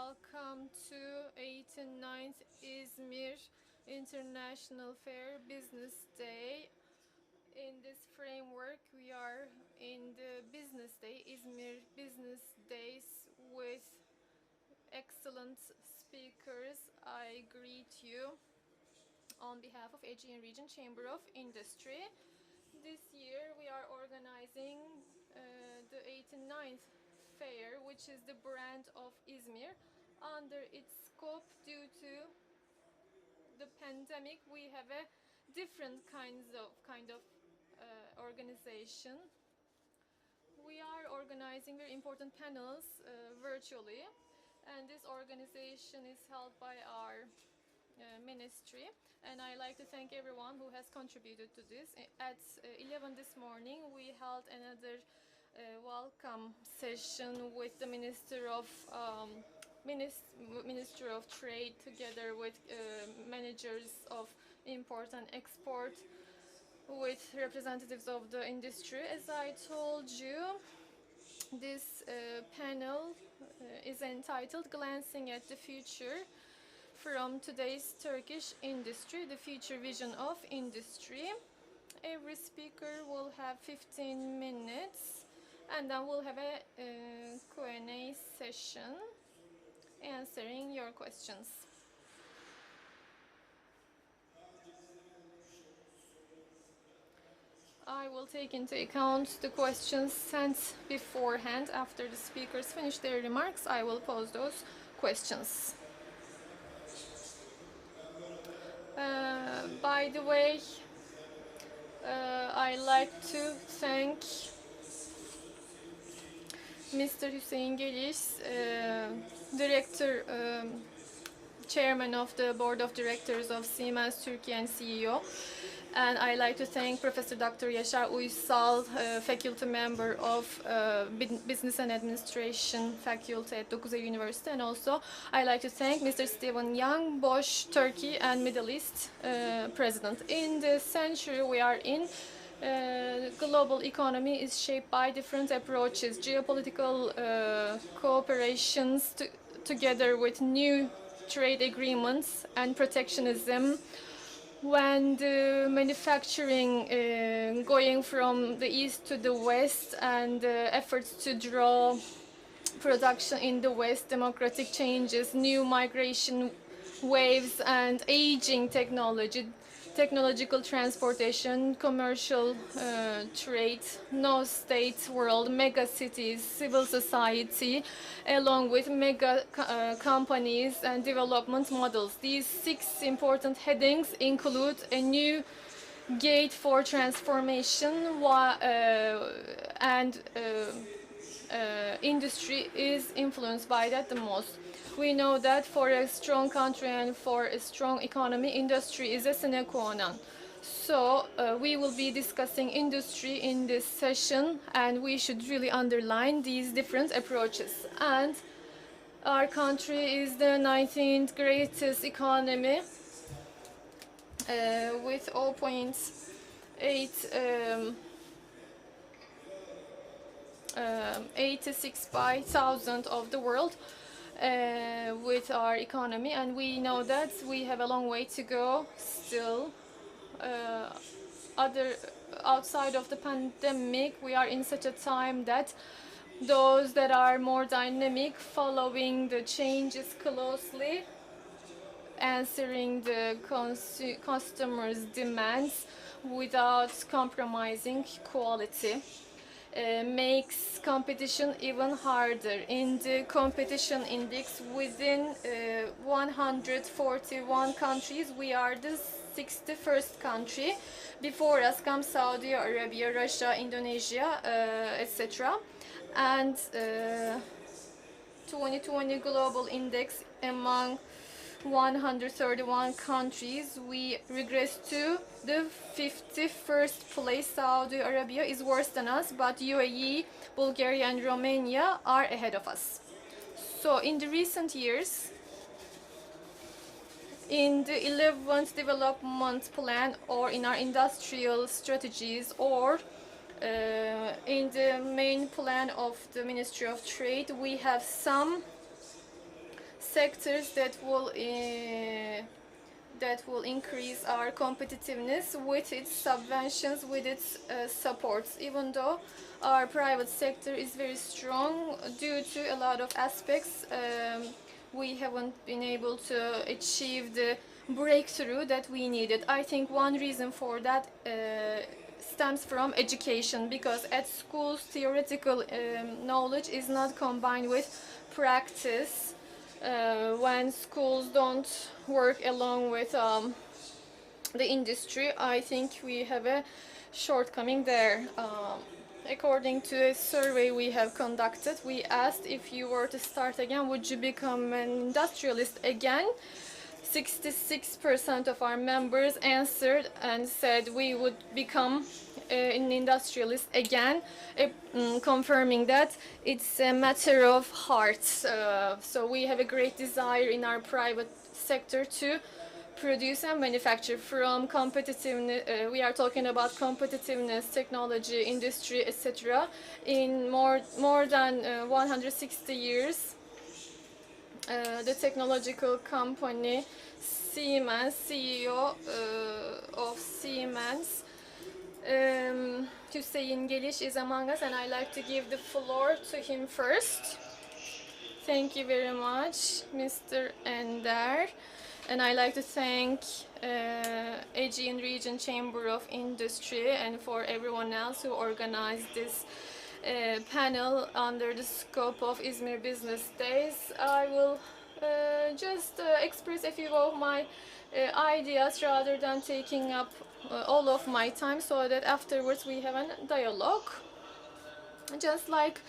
Welcome to 89th İzmir International Fair Business Day. In this framework, we are in the Business Day, İzmir Business Days, with excellent speakers. I greet you on behalf of Aegean Region Chamber of Industry. This year we are organizing the 89th fair, which is the brand of İzmir. Under its scope, due to the pandemic, we have a different kind of organization. We are organizing very important panels virtually, and this organization is held by our ministry, and I like to thank everyone who has contributed to this. At 11 this morning, we held another welcome session with the Minister of Trade, together with managers of import and export, with representatives of the industry. As I told you, this panel is entitled "Glancing at the Future from Today's Turkish Industry, the Future Vision of Industry." Every speaker will have 15 minutes, and then we'll have a Q&A session answering your questions. I will take into account the questions sent beforehand. After the speakers finish their remarks, I will pose those questions. By the way, I like to thank Mr. Hüseyin Geliş, Chairman of the Board of Directors of Siemens Turkey and CEO. And I like to thank Professor Dr. Yaşar Uysal, faculty member of Business and Administration faculty at 9 Eylül University. And also I like to thank Mr. Stephen Young, Bosch Turkey and Middle East President. In the century we are in, global economy is shaped by different approaches, geopolitical cooperations together with new trade agreements and protectionism. When the manufacturing going from the east to the west, and efforts to draw production in the west, democratic changes, new migration waves, and aging technology, technological transportation, commercial trade, no state world, mega cities, civil society, along with mega companies and development models. These 6 important headings include a new gate for transformation, and industry is influenced by that the most. We know that for a strong country and for a strong economy, industry is a sine qua non. So we will be discussing industry in this session, and we should really underline these different approaches. And our country is the 19th greatest economy with 0.86 by thousand of the world. With our economy, and we know that we have a long way to go still. Outside of the pandemic, we are in such a time that those that are more dynamic, following the changes closely, answering the customers' demands without compromising quality, makes competition even harder. In the competition index, within 141 countries, we are the 61st country. Before us come Saudi Arabia, Russia, Indonesia, etc. And 2020 global index, among 131 countries, we regress to the 51st place. Saudi Arabia is worse than us, but UAE, Bulgaria and Romania are ahead of us. So in the recent years, in the 11th development plan, or in our industrial strategies, or in the main plan of the Ministry of Trade, we have some sectors that will increase our competitiveness with its subventions, with its supports. Even though our private sector is very strong, due to a lot of aspects, we haven't been able to achieve the breakthrough that we needed. I think one reason for that stems from education, because at schools theoretical knowledge is not combined with practice. When schools don't work along with the industry, I think we have a shortcoming there. According to a survey we have conducted, we asked, if you were to start again, would you become an industrialist again? 66% of our members answered and said we would become an industrialist again, confirming that it's a matter of heart. So we have a great desire in our private sector to produce and manufacture. From competitiveness, we are talking about competitiveness, technology, industry, etc. In more than 160 years, the technological company Siemens, CEO of Siemens, Hüseyin Geliş, is among us, and I'd like to give the floor to him first. Thank you very much, Mr. Ender. And I'd like to thank Aegean Region Chamber of Industry and for everyone else who organized this panel under the scope of İzmir Business Days. I will just express a few of my ideas rather than taking up all of my time, so that afterwards we have a dialogue. Just like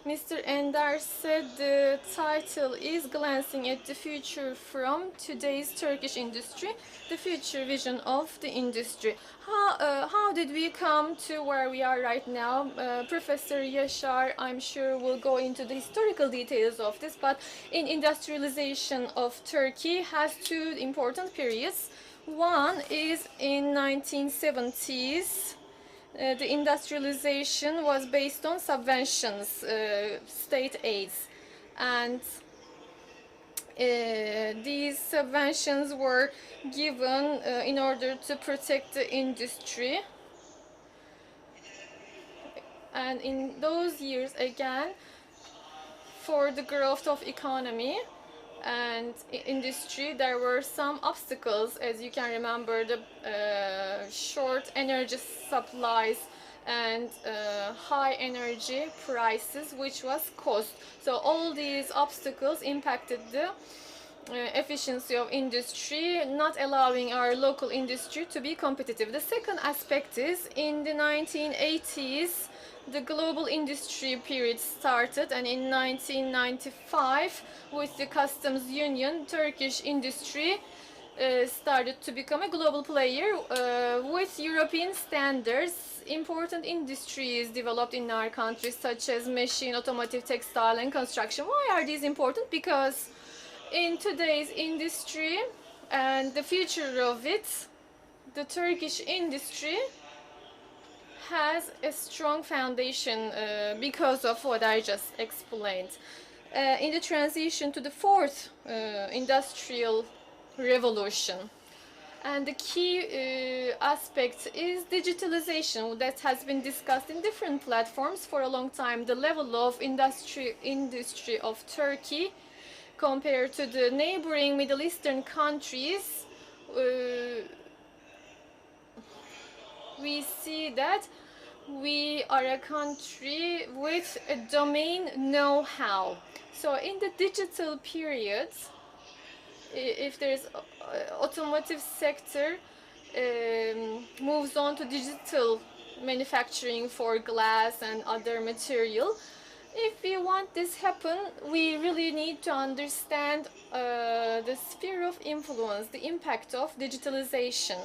Mr. Ender said, the title is Glancing at the Future from Today's Turkish Industry, the Future Vision of the Industry. How did we come to where we are right now? Professor Yaşar, I'm sure, will go into the historical details of this, but in industrialization of Turkey has two important periods. One is in 1970s. The industrialization was based on subventions, state aids, and these subventions were given in order to protect the industry. And in those years, again, for the growth of economy and industry, there were some obstacles. As you can remember, the short energy supplies and high energy prices, which was cost. So all these obstacles impacted the efficiency of industry, not allowing our local industry to be competitive. The second aspect is, in the 1980s, the global industry period started, and in 1995, with the customs union, Turkish industry started to become a global player with European standards. Important industries developed in our countries, such as machine, automotive, textile, and construction. Why are these important? Because in today's industry and the future of it, the Turkish industry has a strong foundation because of what I just explained. In the transition to the fourth industrial revolution, and the key aspect is digitalization, that has been discussed in different platforms for a long time. The level of industry of Turkey compared to the neighboring Middle Eastern countries, we see that we are a country with a domain know-how. So in the digital period, if there's automotive sector moves on to digital manufacturing for glass and other material, if we want this happen, we really need to understand the sphere of influence, the impact of digitalization.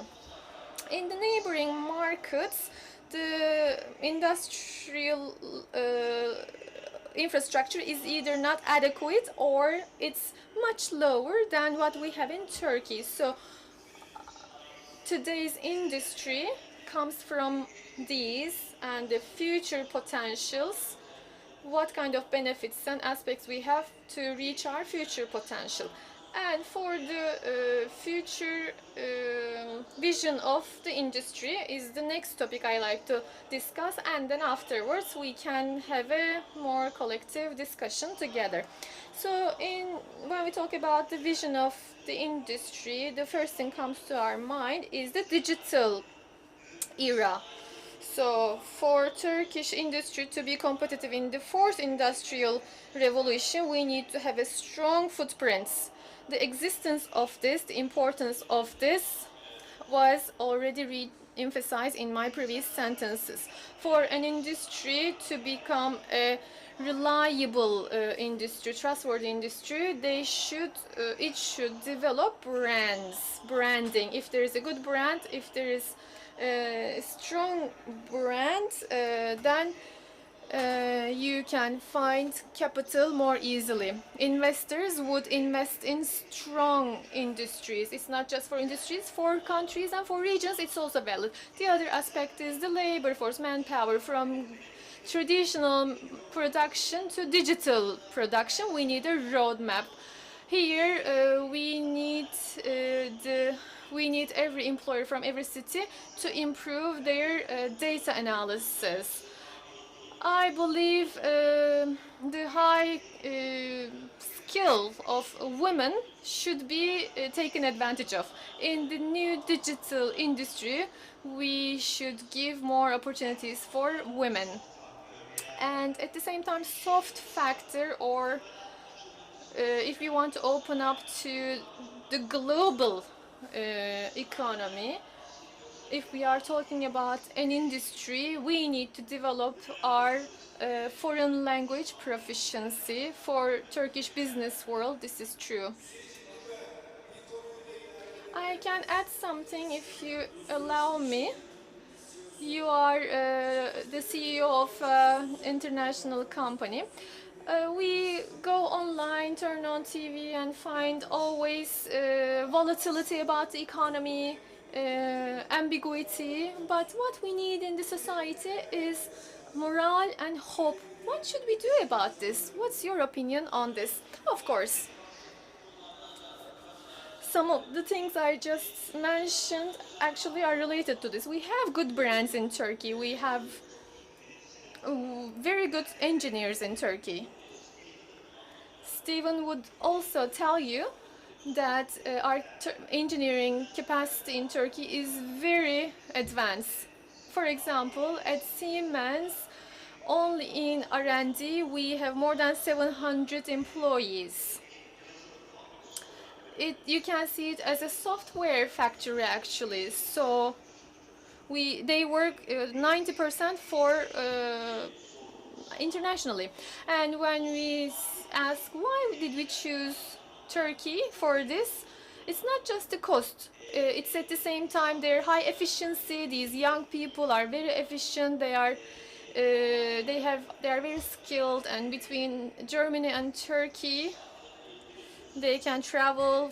In the neighboring markets, the industrial infrastructure is either not adequate or it's much lower than what we have in Turkey. So today's industry comes from these, and the future potentials what kind of benefits and aspects we have to reach our future potential. And for the future vision of the industry is the next topic I like to discuss, and then afterwards we can have a more collective discussion together. So when we talk about the vision of the industry, the first thing comes to our mind is the digital era. So for Turkish industry to be competitive in the fourth industrial revolution, we need to have a strong footprints. The existence of this, the importance of this was already re-emphasized in my previous sentences. For an industry to become a reliable industry, trustworthy industry, it should develop branding. If there is a good brand, if there is a strong brand, then you can find capital more easily. Investors would invest in strong industries. It's not just for industries, for countries and for regions, it's also valid. The other aspect is the labor force, manpower. From traditional production to digital production, we need a roadmap. Here we need every employer from every city to improve their data analysis. I believe the high skill of women should be taken advantage of. In the new digital industry, we should give more opportunities for women. And at the same time, soft factor, or if we want to open up to the global economy, if we are talking about an industry, we need to develop our foreign language proficiency. For Turkish business world, this is true. I can add something if you allow me. You are the CEO of an international company. We go online, turn on TV, and find always volatility about the economy, ambiguity. But what we need in the society is morale and hope. What should we do about this? What's your opinion on this? Of course, some of the things I just mentioned actually are related to this. We have good brands in Turkey. We have very good engineers in Turkey. Stephen would also tell you that our engineering capacity in Turkey is very advanced. For example, at Siemens, only in R&D we have more than 700 employees. You can see it as a software factory actually. So they work 90% for internationally. And when we ask why did we choose Turkey for this, it's not just the cost. It's at the same time their high efficiency. These young people are very efficient. They are very skilled, and between Germany and Turkey, they can travel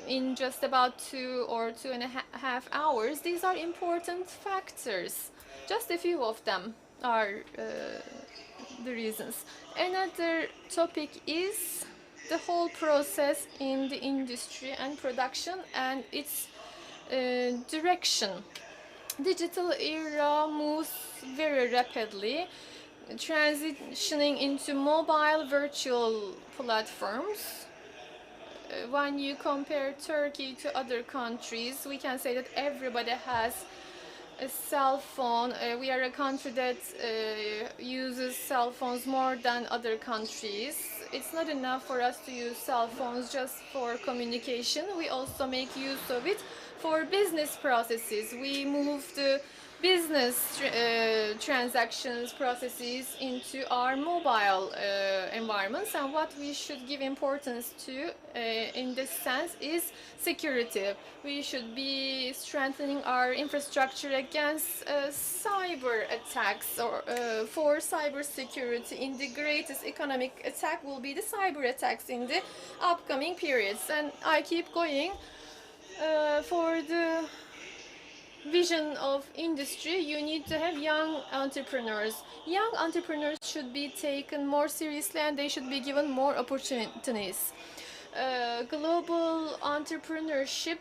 in just about 2 or 2.5 hours. These are important factors. Just a few of them are the reasons. Another topic is the whole process in the industry and production and its direction. Digital era moves very rapidly, transitioning into mobile virtual platforms. When you compare Turkey to other countries, we can say that everybody has a cell phone. We are a country that uses cell phones more than other countries. It's not enough for us to use cell phones just for communication. We also make use of it for business processes. We move the business transactions processes into our mobile environments, and what we should give importance to in this sense is security. We should be strengthening our infrastructure against cyber attacks, or for cyber security. In the greatest economic attack will be the cyber attacks in the upcoming periods, and I keep going for the vision of industry, you need to have young entrepreneurs. Young entrepreneurs should be taken more seriously and they should be given more opportunities. Global entrepreneurship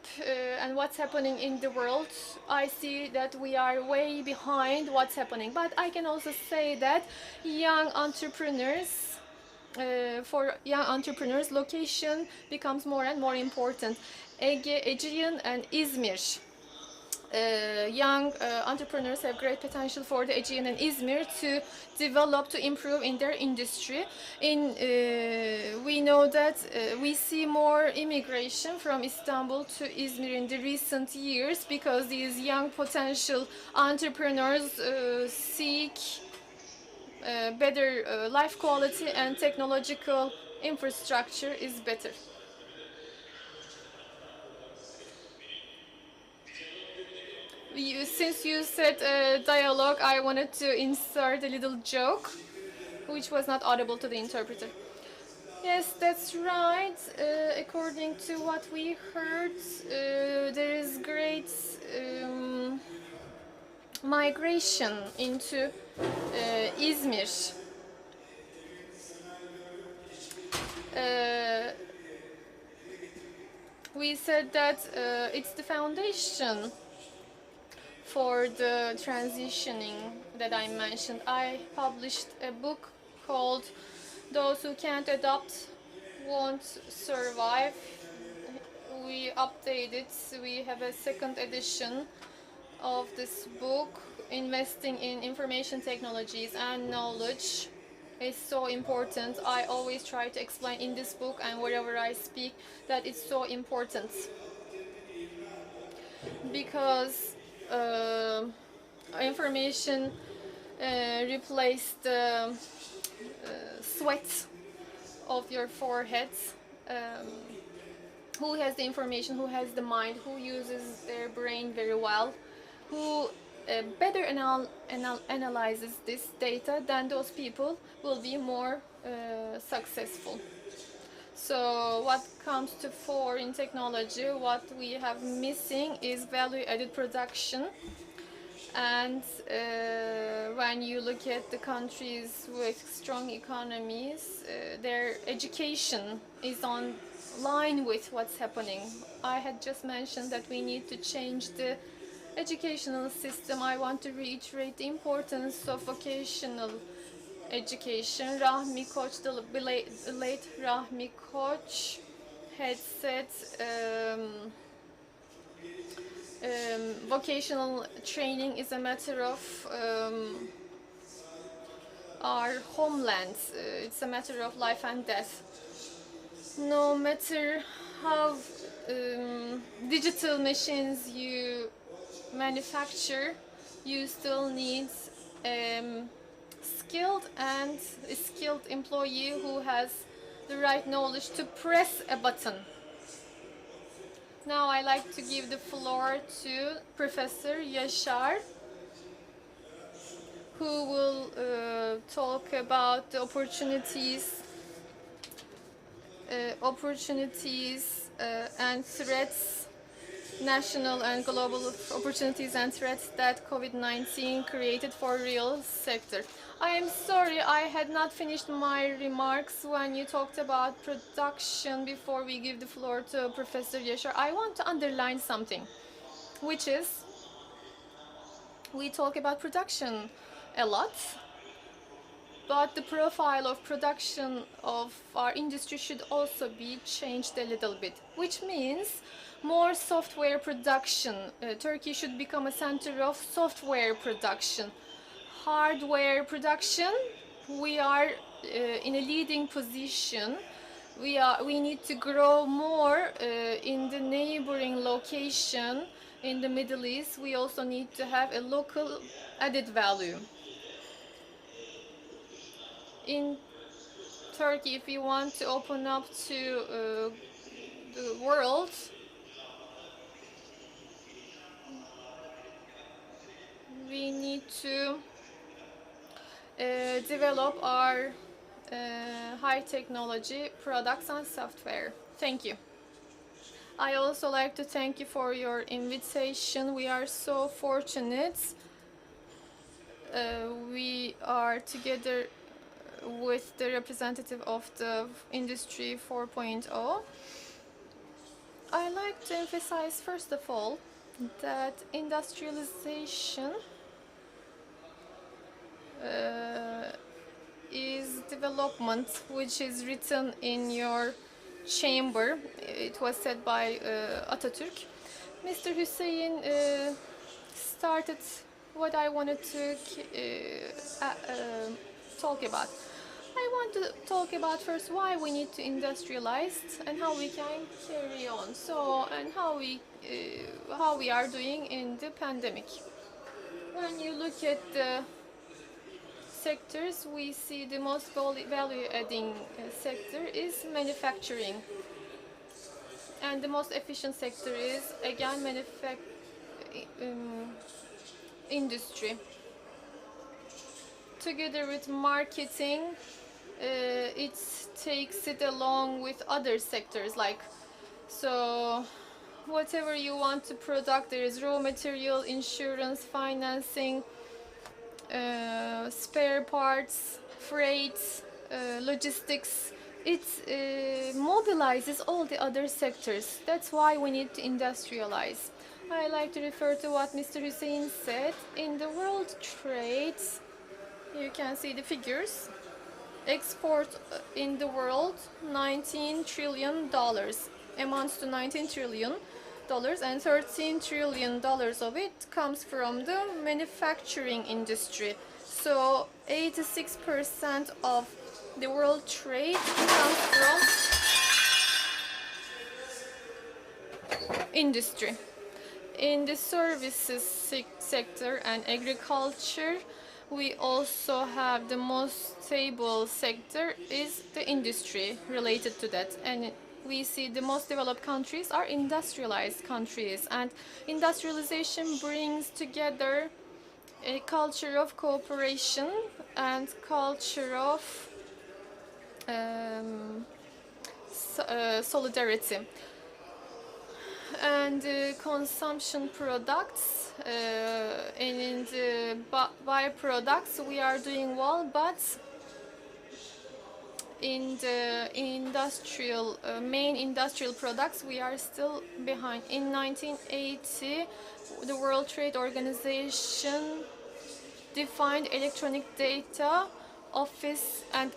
and what's happening in the world, I see that we are way behind what's happening. But I can also say that young entrepreneurs, for young entrepreneurs, location becomes more and more important. Aegean and İzmir. Young entrepreneurs have great potential for the Aegean and İzmir to develop, to improve in their industry. We know that we see more immigration from Istanbul to İzmir in the recent years because these young potential entrepreneurs seek better life quality and technological infrastructure is better. Since you said dialogue, I wanted to insert a little joke, which was not audible to the interpreter. Yes, that's right. According to what we heard, there is great migration into İzmir. We said that it's the foundation for the transitioning that I mentioned. I published a book called Those Who Can't Adapt Won't Survive. We updated, we have a second edition of this book. Investing in information technologies and knowledge is so important. I always try to explain in this book and wherever I speak that it's so important because information replaced the sweat of your forehead. Who has the information, who has the mind, who uses their brain very well, who better analyzes this data, then those people will be more successful. So what comes to FUAR in technology, what we have missing is value-added production. And when you look at the countries with strong economies, their education is on line with what's happening. I had just mentioned that we need to change the educational system. I want to reiterate the importance of vocational education. Rahmi Koç, the late Rahmi Koç, had said vocational training is a matter of our homeland. It's a matter of life and death. No matter how digital machines you manufacture, you still need a skilled employee who has the right knowledge to press a button. Now I like to give the floor to Professor Yaşar, who will talk about the opportunities and threats, national and global opportunities and threats that COVID-19 created for real sector. I am sorry I had not finished my remarks when you talked about production before we give the floor to Professor Yaşar. I want to underline something, which is we talk about production a lot, but the profile of production of our industry should also be changed a little bit, which means more software production. Turkey should become a center of software production. Hardware production, we are in a leading position. We need to grow more in the neighboring location in the Middle East. We also need to have a local added value. In Turkey, if we want to open up to the world, we need to develop our high technology products and software. Thank you. I also like to thank you for your invitation. We are so fortunate. We are together with the representative of the Industry 4.0. I like to emphasize, first of all, that industrialization is development, which is written in your chamber. It was said by Atatürk. Mr. Hussein started what I wanted to talk about. I want to talk about first why we need to industrialize and how we can carry on. So, and how we are doing in the pandemic. When you look at the sectors, we see the most value-adding sector is manufacturing, and the most efficient sector is again industry. Together with marketing, it takes it along with other sectors, like, so whatever you want to product, there is raw material, insurance, financing, spare parts, freight, logistics. It mobilizes all the other sectors. That's why we need to industrialize. I like to refer to what Mr. Hussein said. In the world trade, you can see the figures. Export in the world, $19 trillion, amounts to $19 trillion, and $13 trillion of it comes from the manufacturing industry. So 86% of the world trade comes from industry. In the services sector and agriculture, we also have the most stable sector is the industry related to that. And we see the most developed countries are industrialized countries, and industrialization brings together a culture of cooperation and culture of solidarity. And consumption products and in the byproducts we are doing well, but in the industrial main industrial products we are still behind. In 1980, the World Trade Organization defined electronic data, office and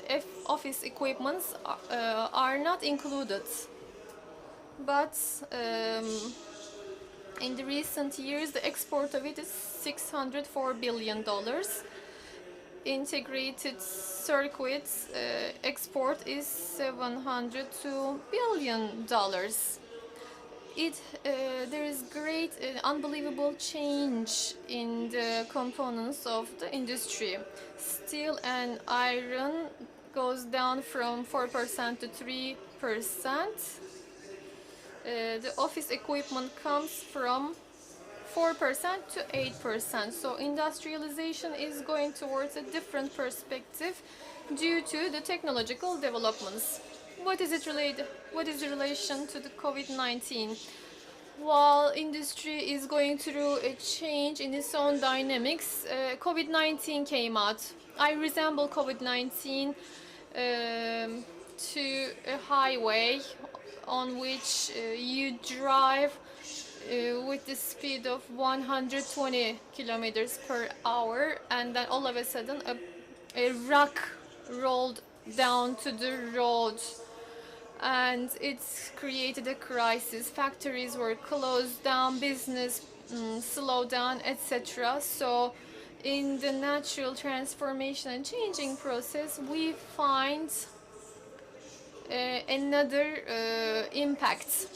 office equipments are not included. But in the recent years, the export of it is $604 billion. Integrated circuits export is $702 billion. There is great, unbelievable change in the components of the industry. Steel and iron goes down from 4% to 3%. The office equipment comes from 4% to 8%. So industrialization is going towards a different perspective due to the technological developments. What is the relation to the COVID-19? While industry is going through a change in its own dynamics, COVID-19 came out. I resemble COVID-19 to a highway on which you drive with the speed of 120 kilometers per hour, and then all of a sudden a rock rolled down to the road, and it's created a crisis. Factories were closed down, business slowed down, etc. So in the natural transformation and changing process, we find another impact.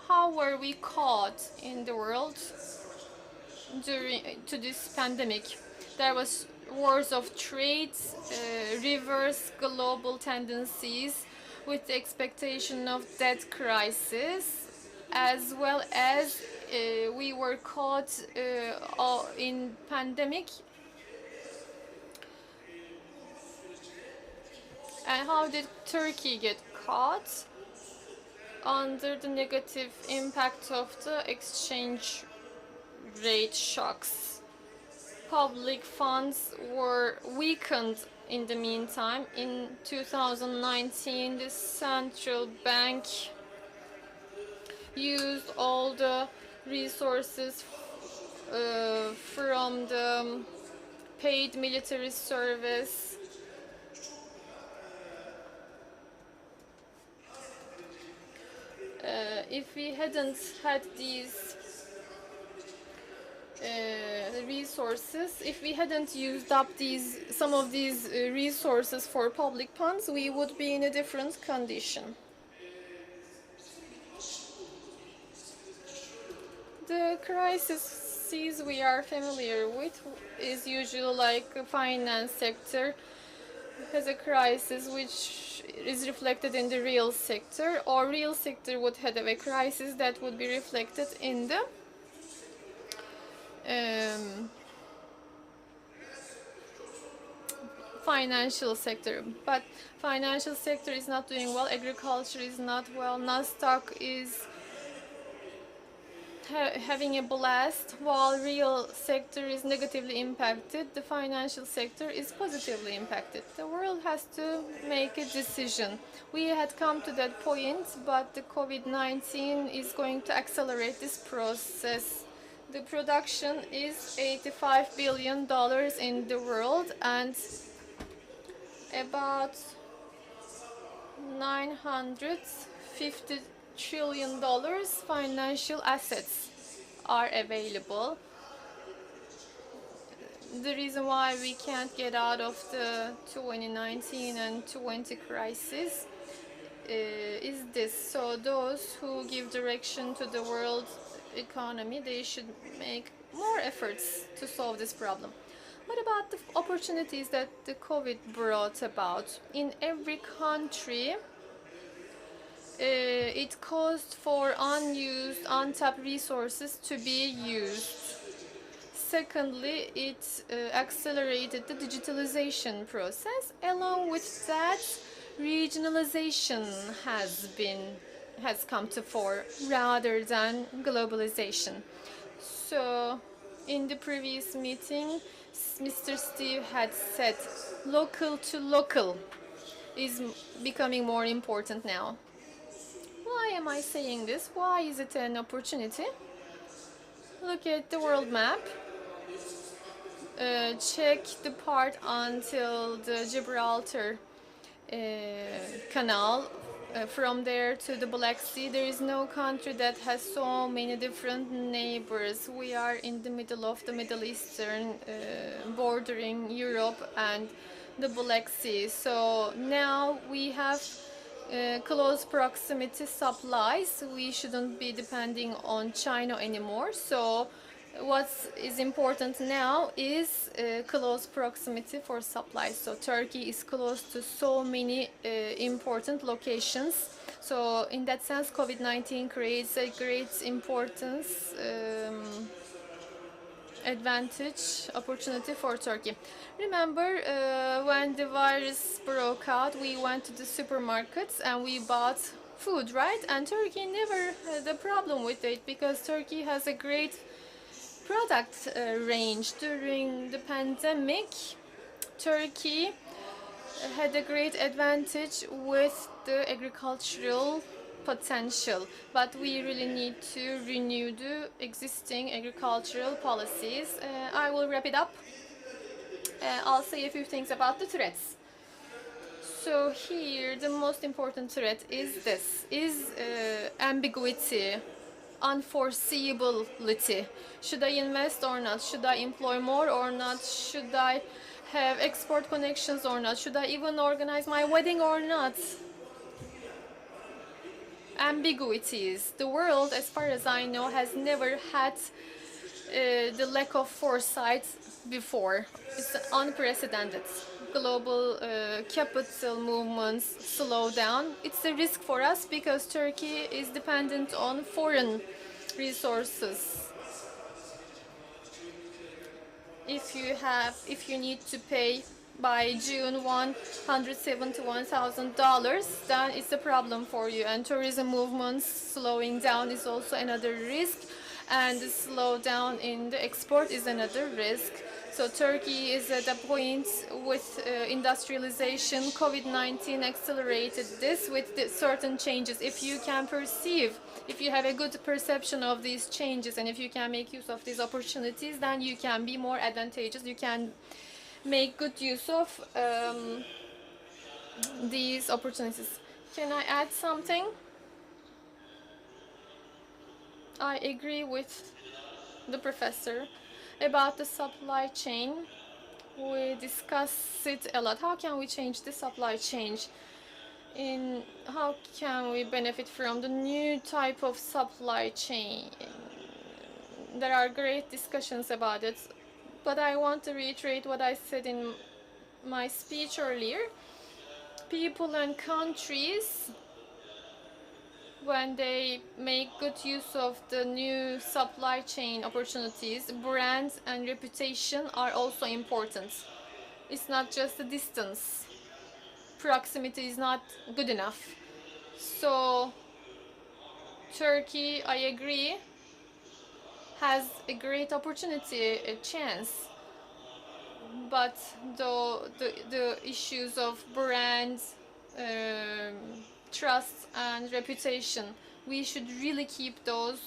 How were we caught in the world to this pandemic? There was wars of trade, reverse global tendencies with the expectation of debt crisis, as well as we were caught in pandemic. And how did Turkey get caught? under the negative impact of the exchange rate shocks. Public funds were weakened in the meantime. In 2019, the central bank used all the resources from the paid military service if we hadn't had these resources, if we hadn't used up some of these resources for public funds, we would be in a different condition. The crises we are familiar with is usually like the finance sector has a crisis which is reflected in the real sector, or real sector would have a crisis that would be reflected in the financial sector. But financial sector is not doing well, agriculture is not well, Nasdaq is having a blast, while real sector is negatively impacted, the financial sector is positively impacted. The world has to make a decision. We had come to that point, but the COVID-19 is going to accelerate this process. The production is $85 billion in the world, and about $950 trillion financial assets are available. The reason why we can't get out of the 2019 and 20 crisis is this. So those who give direction to the world economy, they should make more efforts to solve this problem. What about the opportunities that the COVID brought about? In every country, it caused for unused, untapped resources to be used. Secondly, it accelerated the digitalization process. Along with that, regionalization has come to fore rather than globalization. So, in the previous meeting, Mr. Steve had said local to local is becoming more important now. Why am I saying this? Why is it an opportunity? Look at the world map. Check the part until the Gibraltar Canal. From there to the Black Sea, there is no country that has so many different neighbors. We are in the middle of the Middle Eastern, bordering Europe and the Black Sea. So now we have close proximity supplies. We shouldn't be depending on China anymore. So what is important now is close proximity for supplies. So Turkey is close to so many important locations. So in that sense, COVID-19 creates a great importance, advantage, opportunity for Turkey. Remember when the virus broke out, we went to the supermarkets and we bought food, right? And Turkey never had a problem with it because Turkey has a great product range. During the pandemic, Turkey had a great advantage with the agricultural potential, but we really need to renew the existing agricultural policies. I will wrap it up. I'll say a few things about the threats. So here the most important threat is this, ambiguity, unforeseeability. Should I invest or not? Should I employ more or not? Should I have export connections or not? Should I even organize my wedding or not? Ambiguities. The world, as far as I know, has never had the lack of foresight before. It's unprecedented. Global capital movements slow down. It's a risk for us because Turkey is dependent on foreign resources. If you need to pay by June $171,000, then it's a problem for you. And tourism movements slowing down is also another risk, and the slowdown in the export is another risk. So Turkey is at a point with industrialization. COVID-19 accelerated this with certain changes. If you can perceive, if you have a good perception of these changes, and if you can make use of these opportunities, then you can be more advantageous. You can make good use of these opportunities. Can I add something? I agree with the professor about the supply chain. We discuss it a lot. How can we change the supply chain? How can we benefit from the new type of supply chain? There are great discussions about it, but I want to reiterate what I said in my speech earlier. People and countries, when they make good use of the new supply chain opportunities, brands and reputation are also important. It's not just the distance. Proximity is not good enough. So Turkey, I agree, has a great opportunity, a chance. But the issues of brands, trust and reputation, we should really keep those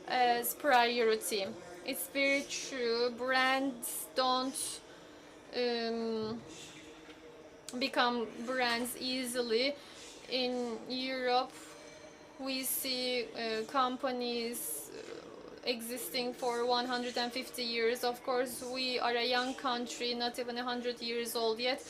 as priority. It's very true, brands don't become brands easily. In Europe, we see companies existing for 150 years. Of course, we are a young country, not even 100 years old yet.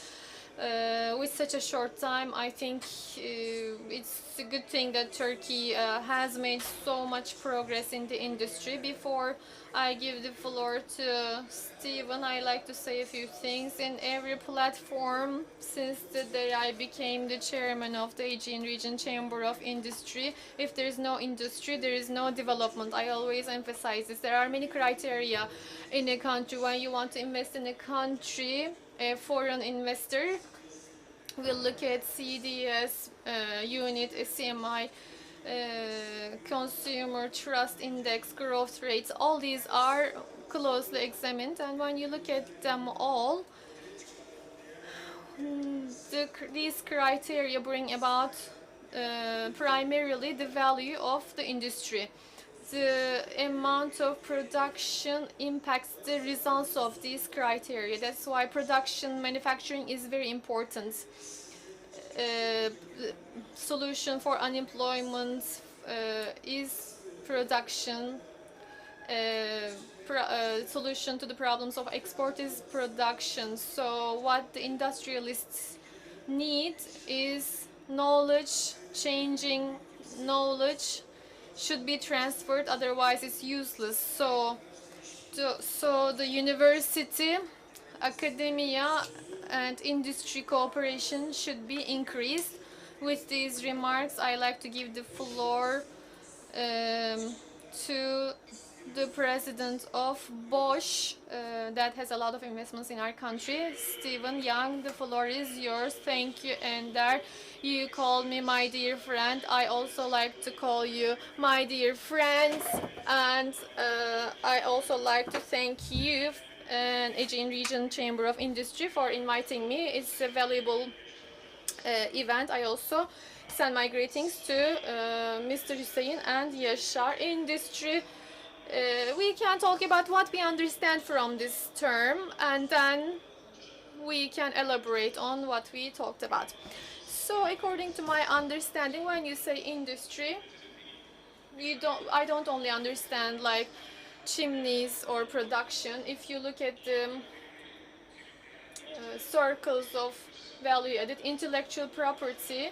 With such a short time, I think it's a good thing that Turkey has made so much progress in the industry. Before I give the floor to Steven, I like to say a few things. In every platform, since the day I became the chairman of the Aegean Region Chamber of Industry, if there is no industry, there is no development. I always emphasize this. There are many criteria in a country. When you want to invest in a country, a foreign investor will look at CDS unit, CMI, consumer trust index, growth rates. All these are closely examined, and when you look at them all, these criteria bring about primarily the value of the industry. The amount of production impacts the results of these criteria. That's why production, manufacturing is very important. Solution for unemployment is production. Solution to the problems of export is production. So what the industrialists need is knowledge. Changing knowledge should be transferred, otherwise it's useless. So the university, academia and industry cooperation should be increased. With these remarks, I like to give the floor to the president of Bosch, that has a lot of investments in our country, Stephen Young. The floor is yours. Thank you, Ender. You called me my dear friend. I also like to call you my dear friends, and I also like to thank you and Aegean Region Chamber of Industry for inviting me. It's a valuable event. I also send my greetings to Mr. Hüseyin and Yaşar. Industry, we can talk about what we understand from this term, and then we can elaborate on what we talked about. So according to my understanding, when you say industry, I don't only understand like chimneys or production. If you look at the circles of value added, intellectual property,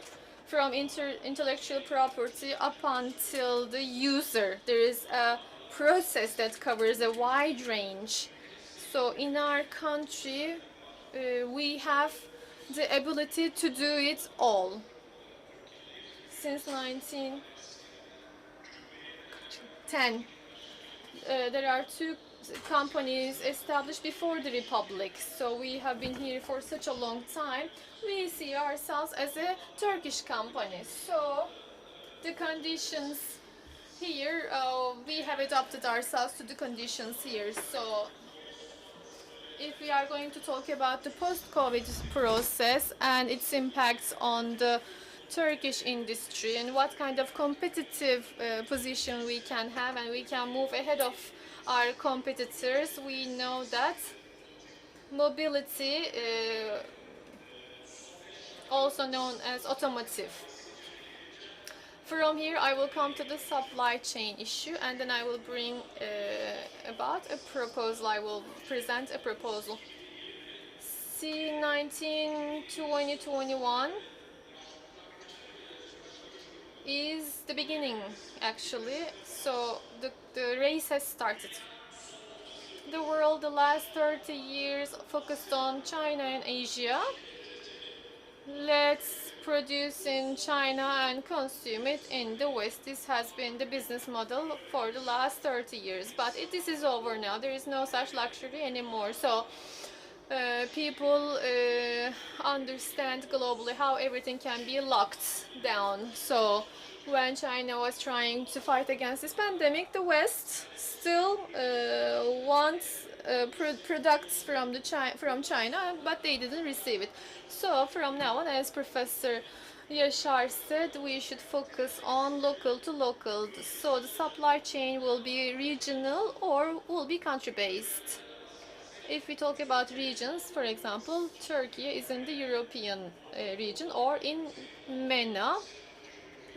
from intellectual property up until the user, there is a process that covers a wide range. So in our country, we have the ability to do it all. Since 1910, there are two companies established before the Republic. So we have been here for such a long time. We see ourselves as a Turkish company. So the conditions here, we have adapted ourselves to the conditions here. So if we are going to talk about the post-COVID process and its impacts on the Turkish industry and what kind of competitive position we can have and we can move ahead of our competitors, we know that mobility, also known as automotive. From here I will come to the supply chain issue, and then I will bring about a proposal. I will present a proposal. C19 2021 is the beginning, actually. So the race has started. The world the last 30 years focused on China and Asia. Let's produce in China and consume it in the West. This has been the business model for the last 30 years. But this is over now. There is no such luxury anymore. So people understand globally how everything can be locked down. So when China was trying to fight against this pandemic, the West still wants products from China, but they didn't receive it. So from now on, as Professor Yaşar said, we should focus on local to local. So the supply chain will be regional or will be country-based. If we talk about regions, for example, Turkey is in the European region or in MENA,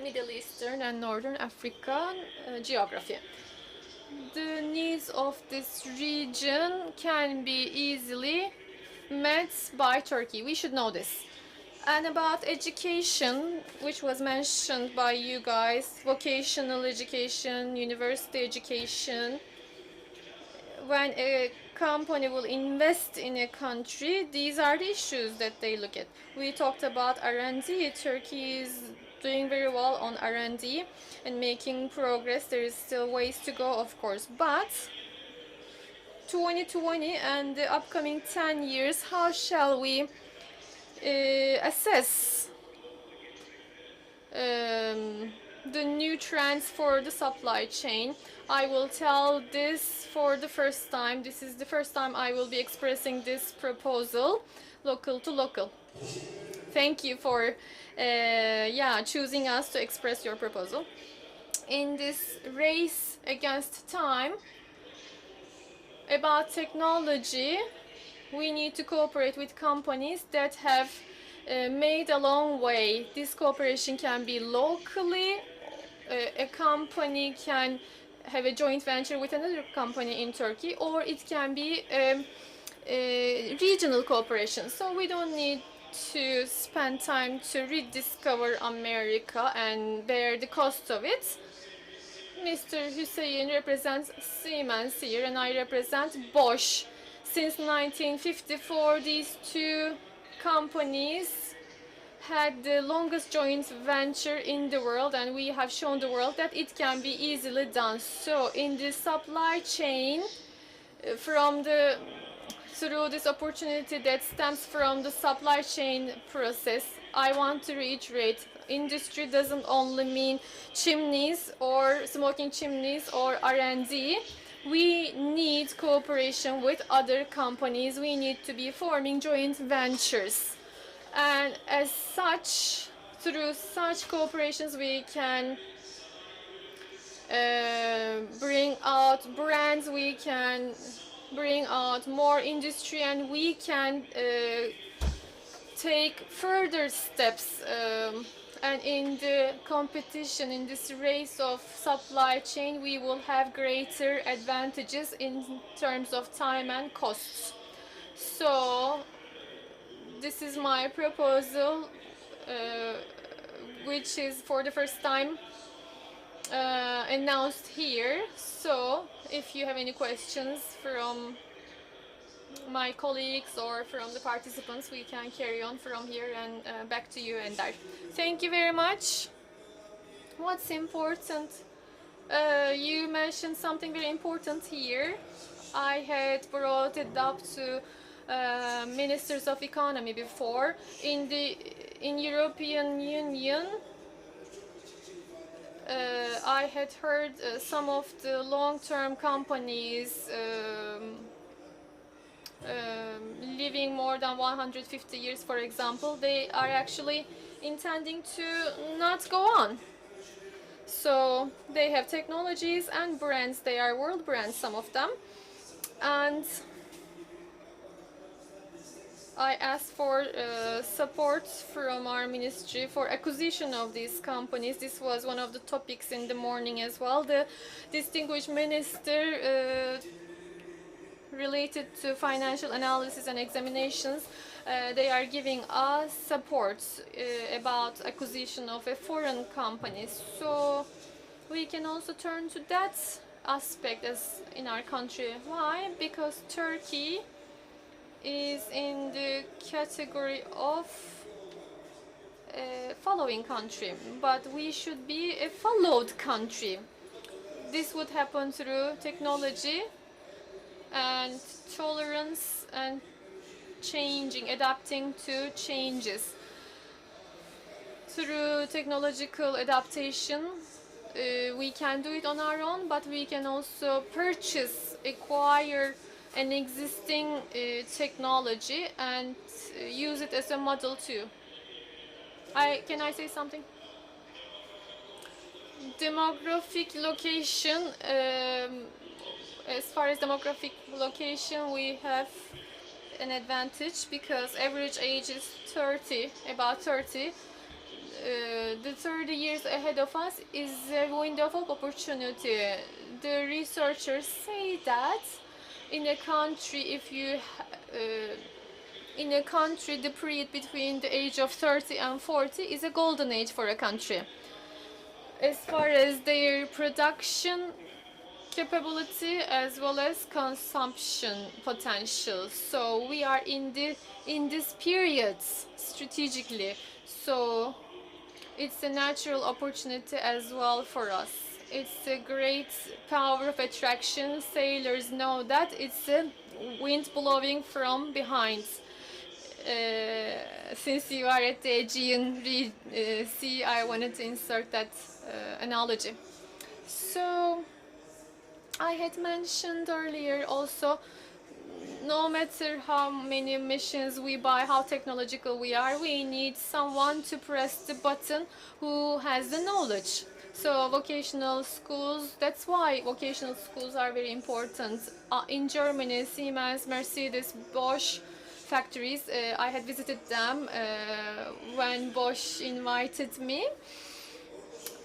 Middle Eastern and Northern African geography. The needs of this region can be easily met by Turkey. We should know this. And about education, which was mentioned by you guys, vocational education, university education. When a company will invest in a country, these are the issues that they look at. We talked about R&D. Turkey is doing very well on R&D and making progress. There is still ways to go, of course, but 2020 and the upcoming 10 years, how shall we assess the new trends for the supply chain? I will tell this for the first time. This is the first time I will be expressing this proposal, local to local. Thank you for choosing us to express your proposal. In this race against time, about technology, we need to cooperate with companies that have made a long way. This cooperation can be locally. A company can have a joint venture with another company in Turkey, or it can be regional cooperation. So we don't need to spend time to rediscover America and bear the cost of it. Mr. Hussein represents Siemens here, and I represent Bosch. Since 1954, these two companies had the longest joint venture in the world, and we have shown the world that it can be easily done. So in the supply chain, through this opportunity that stems from the supply chain process, I want to reiterate, industry doesn't only mean chimneys or smoking chimneys or R&D. We need cooperation with other companies. We need to be forming joint ventures. And as such, through such cooperations, we can bring out brands, we can bring out more industry, and we can take further steps. And in the competition, in this race of supply chain, we will have greater advantages in terms of time and costs. So this is my proposal, which is for the first time announced here. So if you have any questions from my colleagues or from the participants, we can carry on from here, and back to you, Ender. Thank you very much. What's important? You mentioned something very important here. I had brought it up to ministers of economy before. In European Union, I had heard some of the long-term companies living more than 150 years, for example, they are actually intending to not go on. So they have technologies and brands, they are world brands, some of them. And I asked for support from our ministry for acquisition of these companies. This was one of the topics in the morning as well. The distinguished minister related to financial analysis and examinations, they are giving us support about acquisition of a foreign company. So we can also turn to that aspect as in our country. Why? Because Turkey is in the category of a following country, but we should be a followed country. This would happen through technology and tolerance and changing, adapting to changes. Through technological adaptation, we can do it on our own, but we can also purchase, acquire an existing technology and use it as a model too. Can I say something? Demographic location, as far as demographic location, we have an advantage because average age is 30, about 30. The 30 years ahead of us is a window of opportunity. The researchers say that in a country, in a country, the period between the age of 30 and 40 is a golden age for a country. As far as their production capability as well as consumption potential. So we are in this period strategically. So it's a natural opportunity as well for us. It's a great power of attraction. Sailors know that it's a wind blowing from behind. Since you are at the Aegean Sea, I wanted to insert that analogy. So I had mentioned earlier also, no matter how many machines we buy, how technological we are, we need someone to press the button who has the knowledge. So vocational schools, that's why vocational schools are very important. In Germany, Siemens, Mercedes, Bosch factories, I had visited them when Bosch invited me.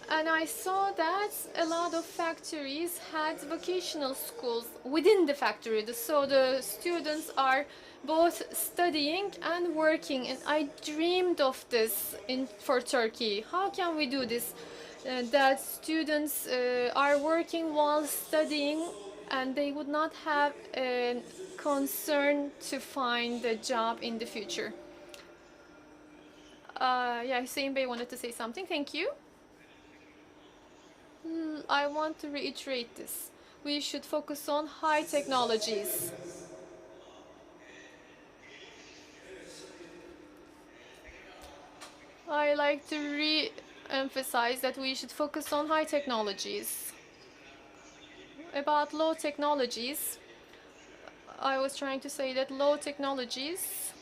And I saw that a lot of factories had vocational schools within the factory. So the students are both studying and working. And I dreamed of this for Turkey. How can we do this? That students are working while studying and they would not have a concern to find a job in the future. Yeah, Hüseyin Bey wanted to say something. Thank you. I want to reiterate this. We should focus on high technologies. I like to re-emphasize that we should focus on high technologies. About low technologies, I was trying to say that low technologies,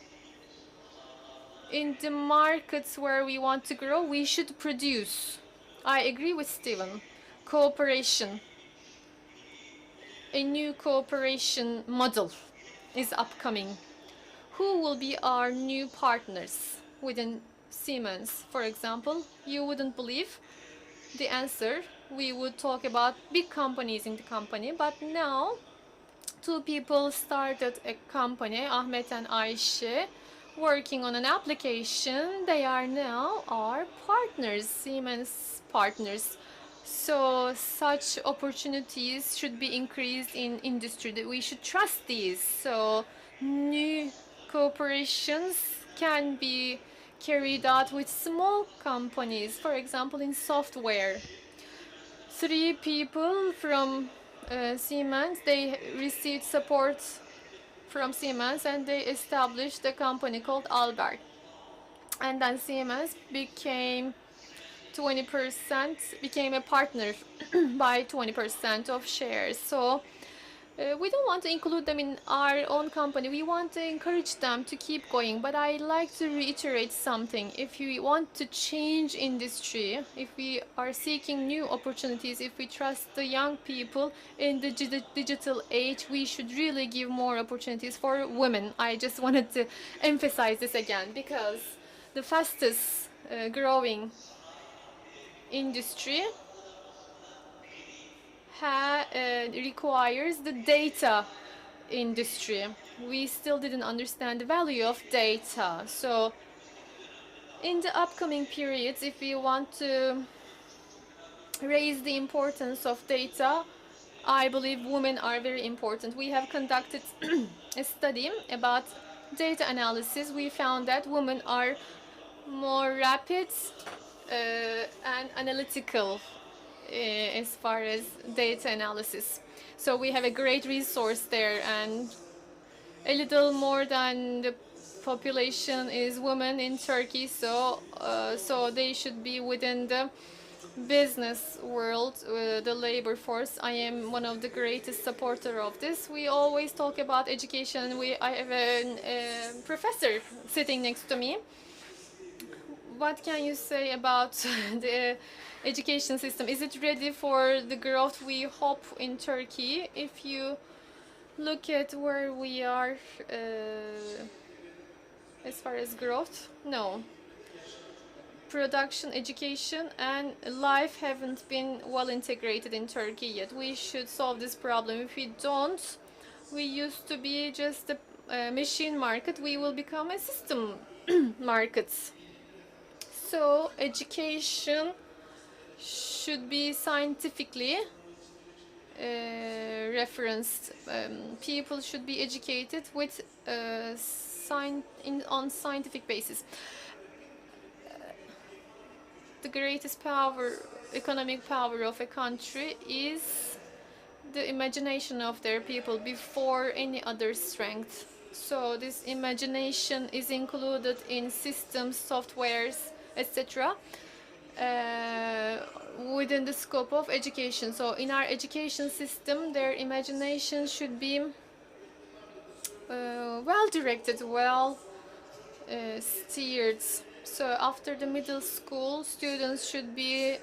in the markets where we want to grow, we should produce. I agree with Steven. Cooperation. A new cooperation model is upcoming. Who will be our new partners within Siemens, for example? You wouldn't believe the answer. We would talk about big companies in the company, but now two people started a company, Ahmet and Ayşe, working on an application. They are now our partners, Siemens partners. So such opportunities should be increased in industry. That we should trust these. So new cooperations can be carried out with small companies. For example, in software, 3 people from Siemens, they received support from Siemens and they established a company called Albert. And then Siemens became 20%, became a partner by 20% of shares. So we don't want to include them in our own company. We want to encourage them to keep going. But I like to reiterate something. If we want to change industry, if we are seeking new opportunities, if we trust the young people in the digital age, we should really give more opportunities for women. I just wanted to emphasize this again because the fastest growing industry requires the data industry. We still didn't understand the value of data. So in the upcoming periods, if we want to raise the importance of data, I believe women are very important. We have conducted a study about data analysis. We found that women are more rapid and analytical as far as data analysis. So we have a great resource there, and a little more than the population is women in Turkey, so they should be within the business world, the labor force. I am one of the greatest supporter of this. We always talk about education. I have a professor sitting next to me. What can you say about the education system? Is it ready for the growth we hope in Turkey? If you look at where we are as far as growth, no. Production, education, and life haven't been well integrated in Turkey yet. We should solve this problem. If we don't, we used to be just a machine market. We will become a system market. So education should be scientifically referenced. People should be educated with on scientific basis. The greatest power, economic power of a country is the imagination of their people before any other strength. So this imagination is included in systems, softwares, etc. Within the scope of education. So in our education system, their imagination should be well directed, well steered. So after the middle school, students should be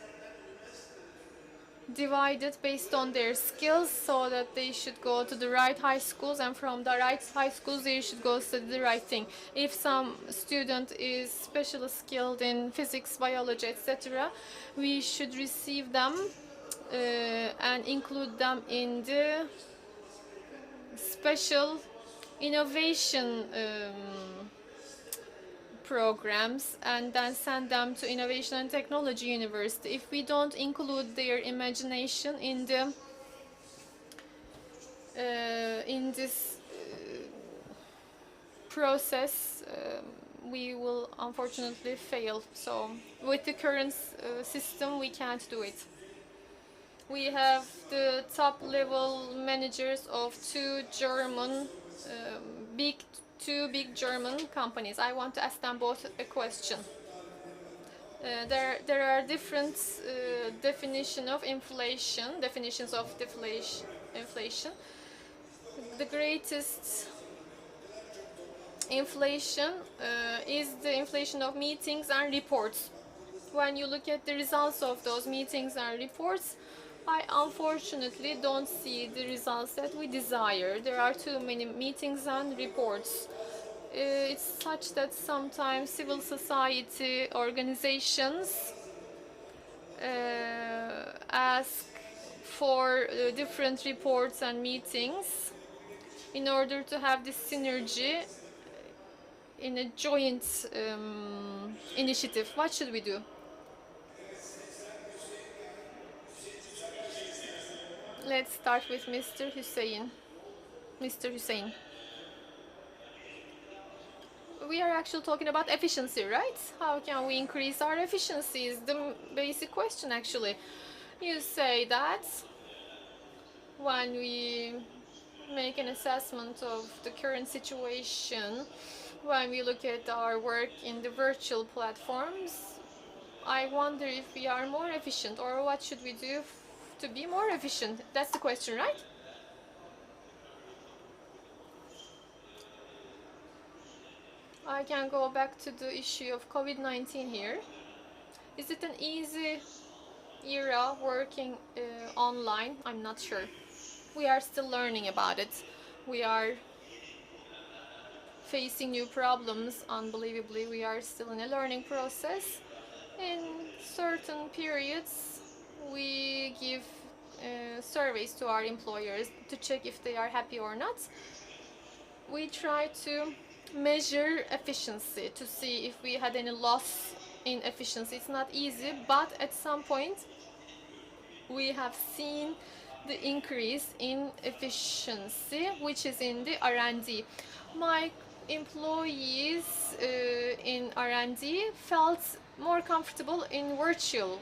divided based on their skills, so that they should go to the right high schools, and from the right high schools they should go study the right thing. If some student is specially skilled in physics, biology, etc., we should receive them and include them in the special innovation programs, and then send them to Innovation and Technology University. If we don't include their imagination in the in this process, we will unfortunately fail. So with the current system, we can't do it. We have the top level managers of two big German companies. I want to ask them both a question. There are different definitions of inflation. The greatest inflation is the inflation of meetings and reports. When you look at the results of those meetings and reports, I unfortunately don't see the results that we desire. There are too many meetings and reports. It's such that sometimes civil society organizations ask for different reports and meetings in order to have this synergy in a joint initiative. What should we do? Let's start with Mr. Hussein. Mr. Hussein. We are actually talking about efficiency, right? How can we increase our efficiency is the basic question, actually. You say that when we make an assessment of the current situation, when we look at our work in the virtual platforms, I wonder if we are more efficient, or what should we do to be more efficient? That's the question, right? I can go back to the issue of COVID-19 here. Is it an easy era working online? I'm not sure. We are still learning about it. We are facing new problems, unbelievably. We are still in a learning process. In certain periods, we give surveys to our employers to check if they are happy or not. We try to measure efficiency to see if we had any loss in efficiency. It's not easy, but at some point we have seen the increase in efficiency, which is in the R&D. My employees in R&D felt more comfortable in virtual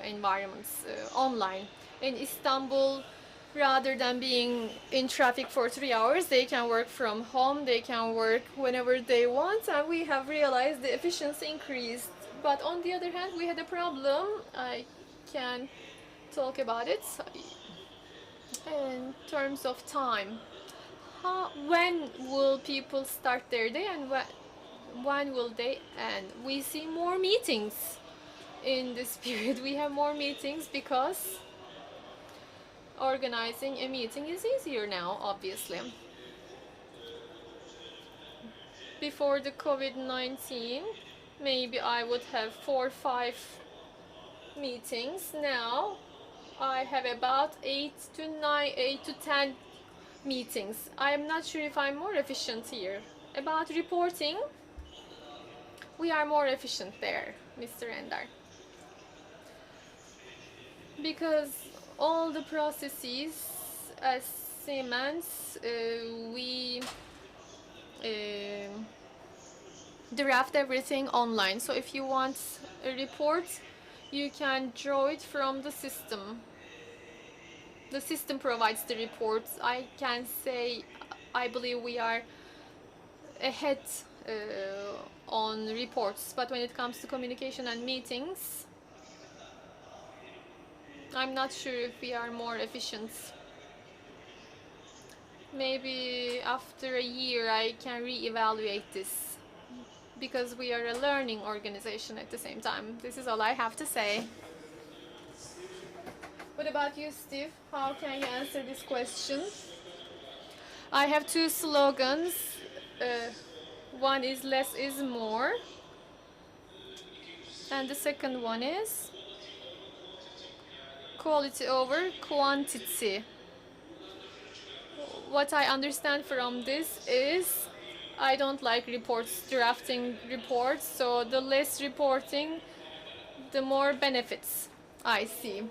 environments, online. In Istanbul, rather than being in traffic for 3 hours, they can work from home, they can work whenever they want, and we have realized the efficiency increased. But on the other hand, we had a problem. I can talk about it in terms of time. When will people start their day, and when will they end? We see more meetings in this period. We have more meetings because organizing a meeting is easier now, obviously. Before the COVID-19, maybe I would have 4 or 5 meetings. Now I have about 8 to 10 meetings. I am not sure if I'm more efficient here. About reporting, we are more efficient there, Mr. Ender. Because all the processes as Siemens, we draft everything online. So if you want a report, you can draw it from the system. The system provides the reports. I can say I believe we are ahead on reports, but when it comes to communication and meetings, I'm not sure if we are more efficient. Maybe after a year I can re-evaluate this, because we are a learning organization at the same time. This is all I have to say. What about you, Steve? How can you answer this question? I have 2 slogans. One is less is more, and the second one is quality over quantity. What I understand from this is I don't like reports, drafting reports, so the less reporting, the more benefits I see.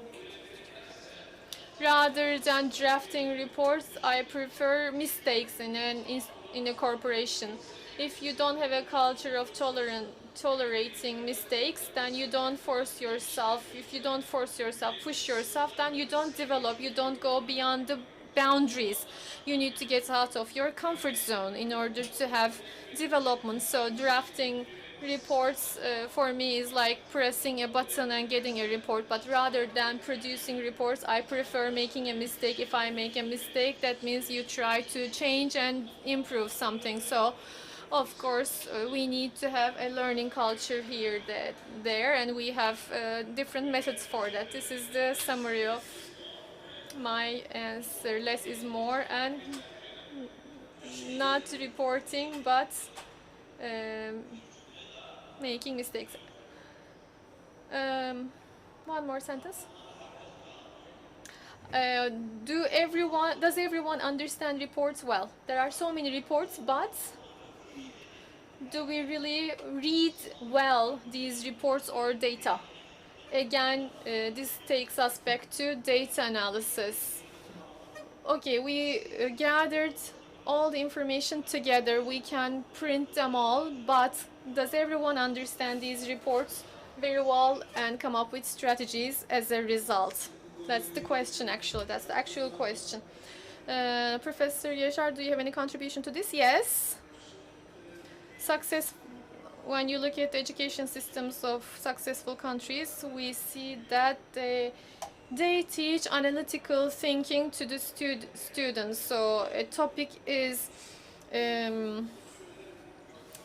Rather than drafting reports, I prefer mistakes in a corporation. If you don't have a culture of tolerating mistakes, then you don't force yourself. If you don't force yourself, push yourself, then you don't develop, you don't go beyond the boundaries. You need to get out of your comfort zone in order to have development. So drafting reports for me is like pressing a button and getting a report, but rather than producing reports, I prefer making a mistake. If I make a mistake, that means you try to change and improve something. So of course we need to have a learning culture here, there, and we have different methods for that. This is the summary of my answer. Less is more, and not reporting, but making mistakes. One more sentence. Does everyone understand reports well? There are so many reports, but do we really read well these reports or data? Again, this takes us back to data analysis. Okay, we gathered all the information together, we can print them all, but does everyone understand these reports very well and come up with strategies as a result? That's the question, actually. That's the actual question. Professor Yaşar, do you have any contribution to this? Yes. Success. When you look at the education systems of successful countries, we see that they teach analytical thinking to the students. So a topic is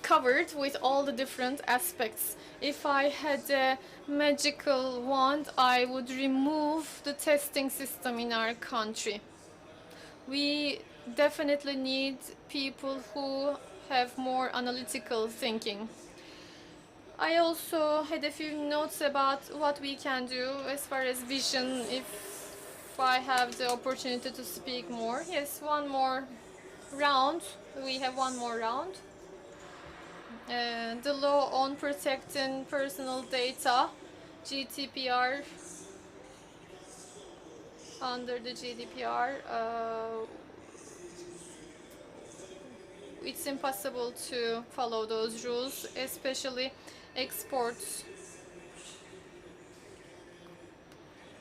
covered with all the different aspects. If I had a magical wand, I would remove the testing system in our country. We definitely need people who have more analytical thinking. I also had a few notes about what we can do as far as vision, if I have the opportunity to speak more. Yes, one more round. We have one more round. The law on protecting personal data, GDPR, under the GDPR, it's impossible to follow those rules, especially export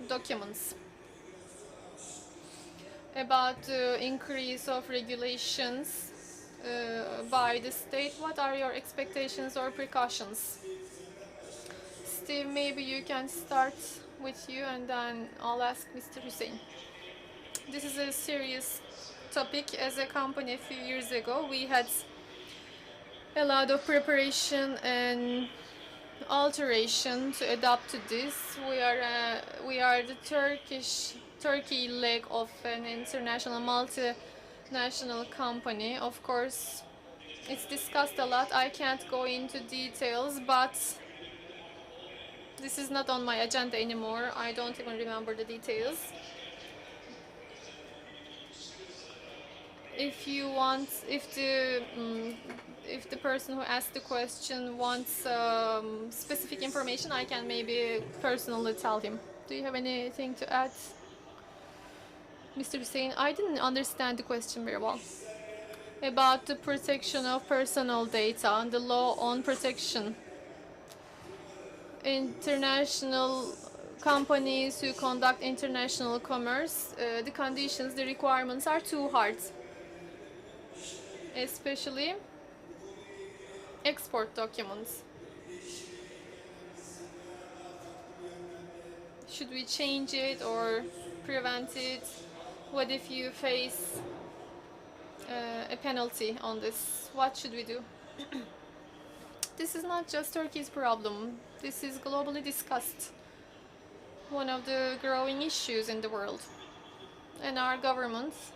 documents. About the increase of regulations by the state, what are your expectations or precautions? Steve, maybe you can start with you and then I'll ask Mr. Hussein. This is a serious topic. As a company a few years ago, we had a lot of preparation and alteration to adapt to this. We are the Turkey leg of an international multinational company. Of course, it's discussed a lot. I can't go into details, but this is not on my agenda anymore. I don't even remember the details. If you want, if the person who asked the question wants specific information, I can maybe personally tell him. Do you have anything to add, Mr. Hussein? I didn't understand the question very well. About the protection of personal data and the law on protection. International companies who conduct international commerce, the conditions, the requirements are too hard. Especially export documents. Should we change it or prevent it? What if you face a penalty on this? What should we do? This is not just Turkey's problem. This is globally discussed. One of the growing issues in the world. And our governments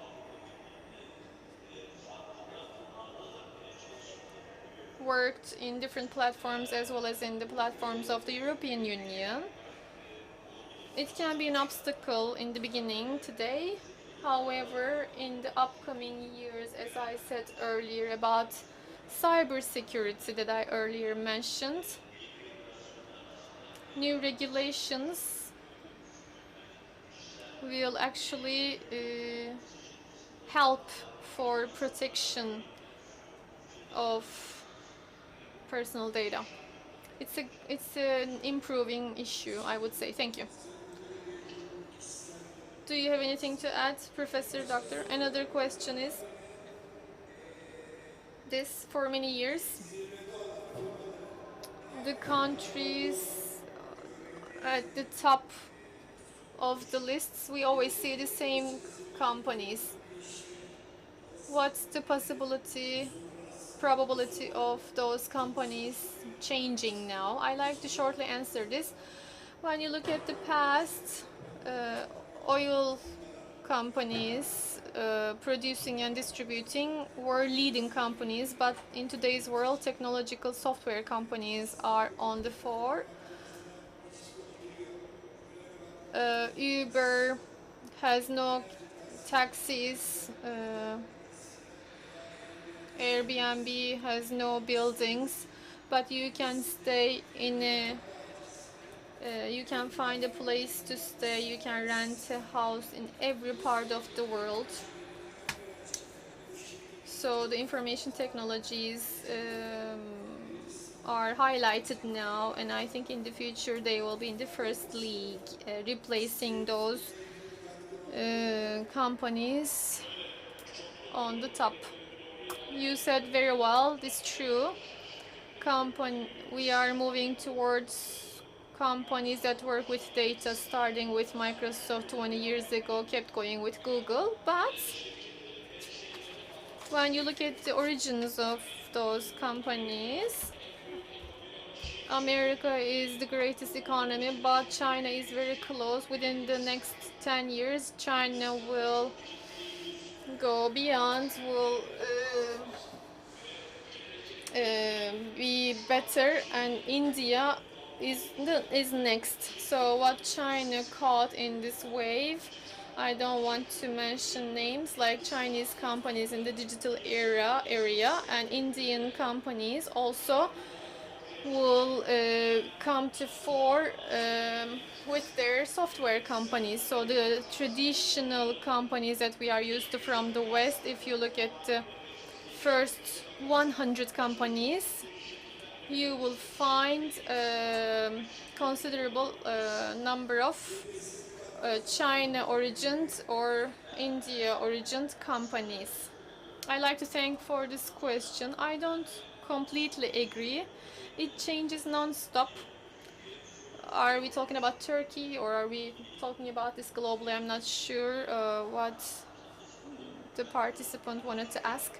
worked in different platforms as well as in the platforms of the European Union. It can be an obstacle in the beginning today. However, in the upcoming years, as I said earlier about cybersecurity that I earlier mentioned, new regulations will actually help for protection of personal data. It's an improving issue, I would say. Thank you. Do you have anything to add, Professor Doctor? Another question is this: for many years, the countries at the top of the lists, we always see the same companies. What's the probability of those companies changing now? I like to shortly answer this. When you look at the past, oil companies producing and distributing were leading companies, but in today's world, technological software companies are on the fore. Uber has no taxis. Airbnb has no buildings, but you can stay in a you can find a place to stay, you can rent a house in every part of the world. So the information technologies are highlighted now, and I think in the future they will be in the first league, replacing those companies on the top. You said very well, this is true. We are moving towards companies that work with data, starting with Microsoft 20 years ago, kept going with Google. But when you look at the origins of those companies, America is the greatest economy, but China is very close. Within the next 10 years, China will go beyond, will be better, and India is next. So what China caught in this wave, I don't want to mention names, like Chinese companies in the digital area and Indian companies also will come to fore with their software companies. So the traditional companies that we are used to from the West, if you look at the first 100 companies, you will find a considerable number of China origined or India origined companies. I like to thank for this question. I don't completely agree. It changes non-stop. Are we talking about Turkey or are we talking about this globally? I'm not sure what the participant wanted to ask.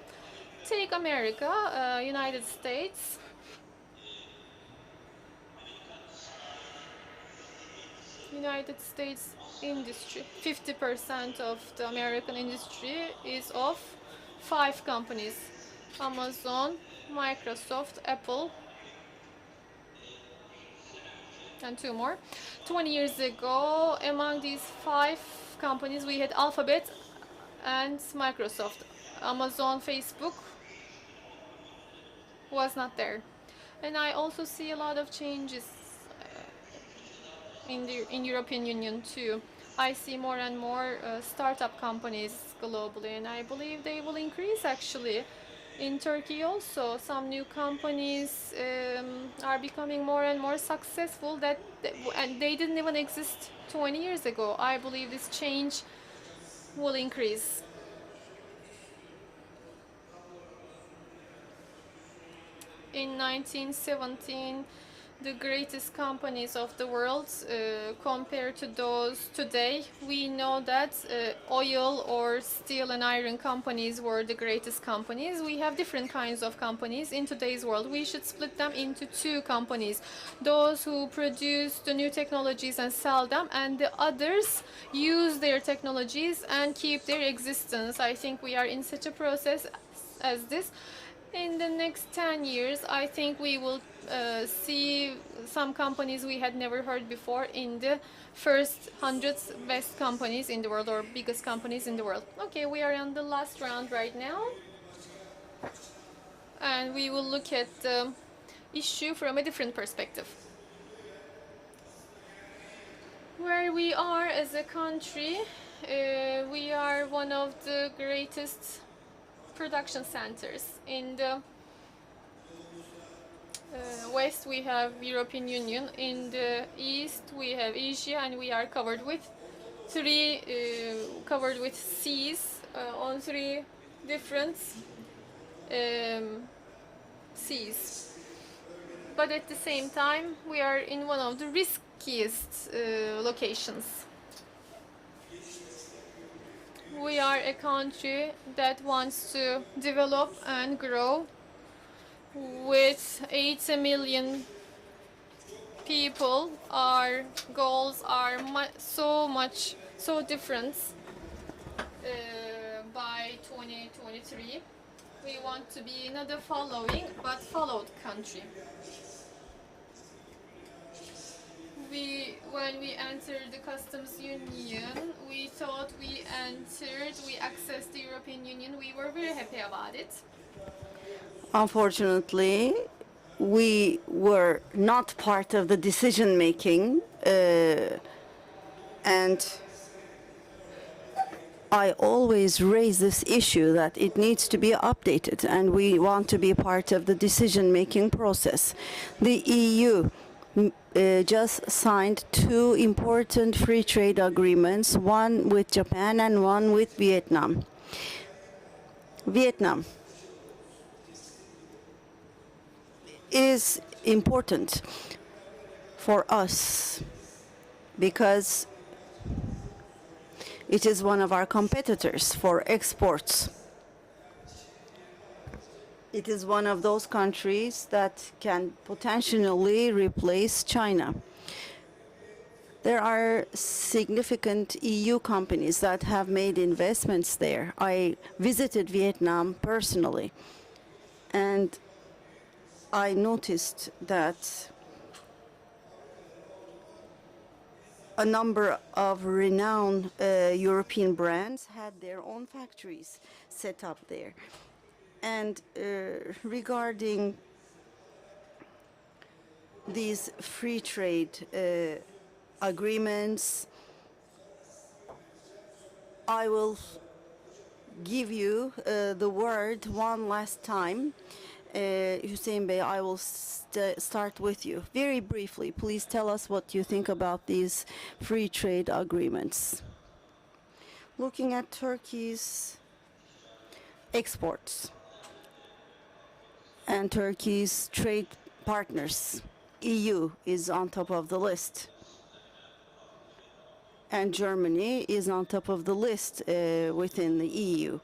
Take America, United States. United States industry, 50% of the American industry is of 5 companies: Amazon, Microsoft, Apple, and 2 more. 20 years ago, among these 5 companies, we had Alphabet and Microsoft. Amazon, Facebook was not there. And I also see a lot of changes in European Union too. I see more and more startup companies globally, and I believe they will increase actually. In Turkey also, some new companies are becoming more and more successful and they didn't even exist 20 years ago. I believe this change will increase. In 1917, the greatest companies of the world compared to those today, we know that oil or steel and iron companies were the greatest companies. We have different kinds of companies in today's world. We should split them into 2 companies: those who produce the new technologies and sell them, and the others use their technologies and keep their existence. I think we are in such a process as this. In the next 10 years, I think we will see some companies we had never heard before in the first 100 best companies in the world or biggest companies in the world. Okay, we are on the last round right now. And we will look at the issue from a different perspective. Where we are as a country, we are one of the greatest production centers. In the west we have European Union, in the east we have Asia, and we are covered with seas on 3 different seas. But at the same time we are in one of the riskiest locations. We are a country that wants to develop and grow with 80 million people. Our goals are so different by 2023. We want to be not a following but followed country. When we entered the customs union, we thought we accessed the European Union. We were very happy about it. Unfortunately, we were not part of the decision making, and I always raise this issue that it needs to be updated, and we want to be part of the decision-making process. The EU just signed 2 important free trade agreements, one with Japan and one with Vietnam. Vietnam is important for us because it is one of our competitors for exports. It is one of those countries that can potentially replace China. There are significant EU companies that have made investments there. I visited Vietnam personally, and I noticed that a number of renowned European brands had their own factories set up there. And regarding these free trade agreements, I will give you the word one last time. Hüseyin Bey, I will start with you. Very briefly, please tell us what you think about these free trade agreements. Looking at Turkey's exports and Turkey's trade partners, EU is on top of the list. And Germany is on top of the list within the EU.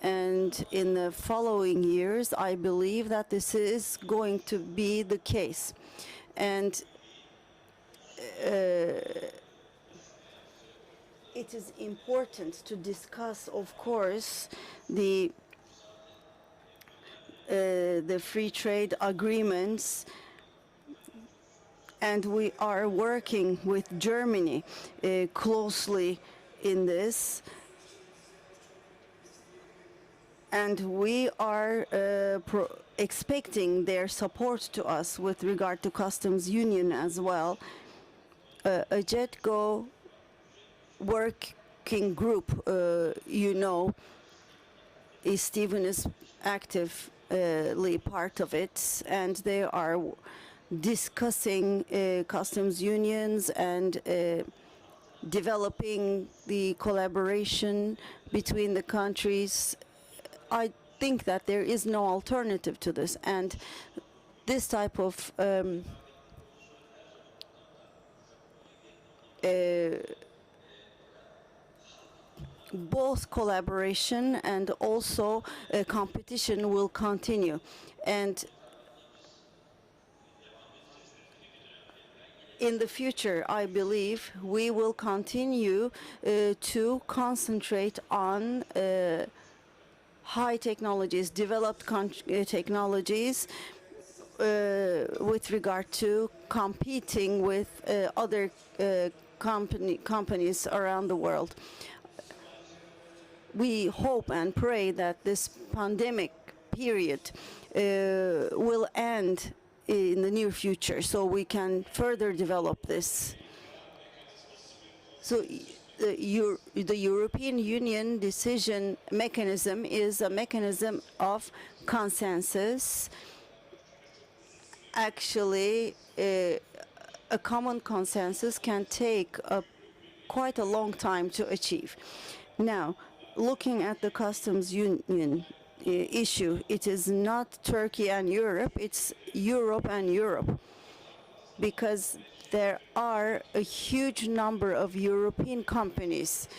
And in the following years, I believe that this is going to be the case. And it is important to discuss, of course, the free trade agreements. And we are working with Germany closely in this. And we are expecting their support to us with regard to customs union as well. A JETGO working group, you know, Stephen is actively part of it, and they are discussing customs unions and developing the collaboration between the countries. I think that there is no alternative to this, and this type of both collaboration and also competition will continue. And in the future, I believe we will continue to concentrate on high technologies, developed technologies with regard to competing with other companies around the world. We hope and pray that this pandemic period will end in the near future, so we can further develop this. So the European Union decision mechanism is a mechanism of consensus. Actually, a common consensus can take quite a long time to achieve. Now, looking at the customs union issue, it is not Turkey and Europe, it's Europe and Europe, because there are a huge number of European companies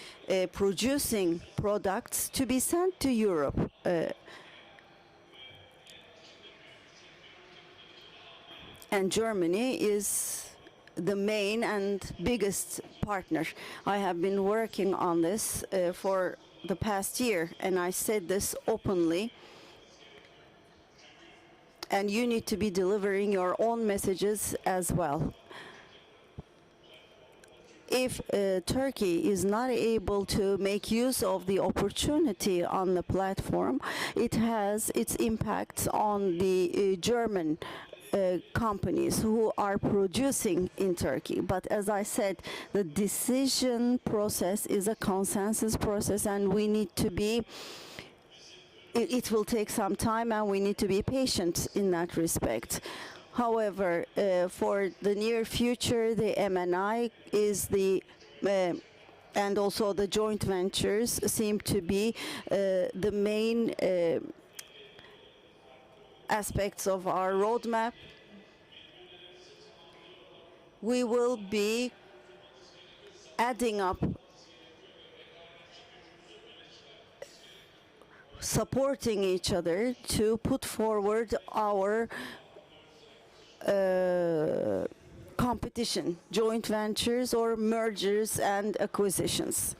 producing products to be sent to Europe. And Germany is the main and biggest partner. I have been working on this for the past year, and I said this openly. And you need to be delivering your own messages as well. If Turkey is not able to make use of the opportunity on the platform, it has its impacts on the German companies who are producing in Turkey. But as I said, the decision process is a consensus process, and we need to be, it will take some time, and we need to be patient in that respect. However, for the near future, the MNI is and also the joint ventures seem to be the main aspects of our roadmap. We will be adding up, supporting each other to put forward our competition, joint ventures or mergers and acquisitions.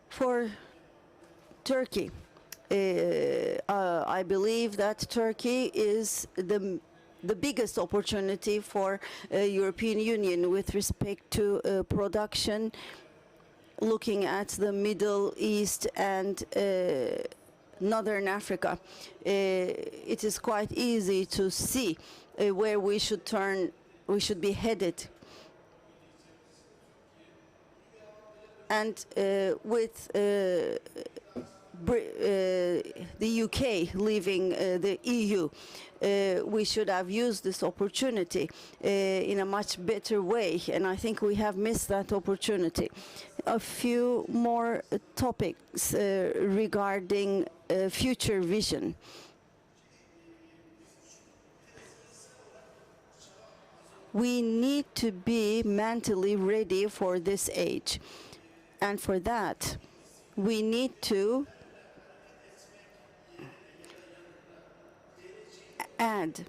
For Turkey, I believe that Turkey is the biggest opportunity for European Union with respect to production, looking at the Middle East and Northern Africa. It is quite easy to see where we should be headed. And with the UK leaving the EU, we should have used this opportunity in a much better way, and I think we have missed that opportunity. A few more topics regarding future vision. We need to be mentally ready for this age, and for that we need to add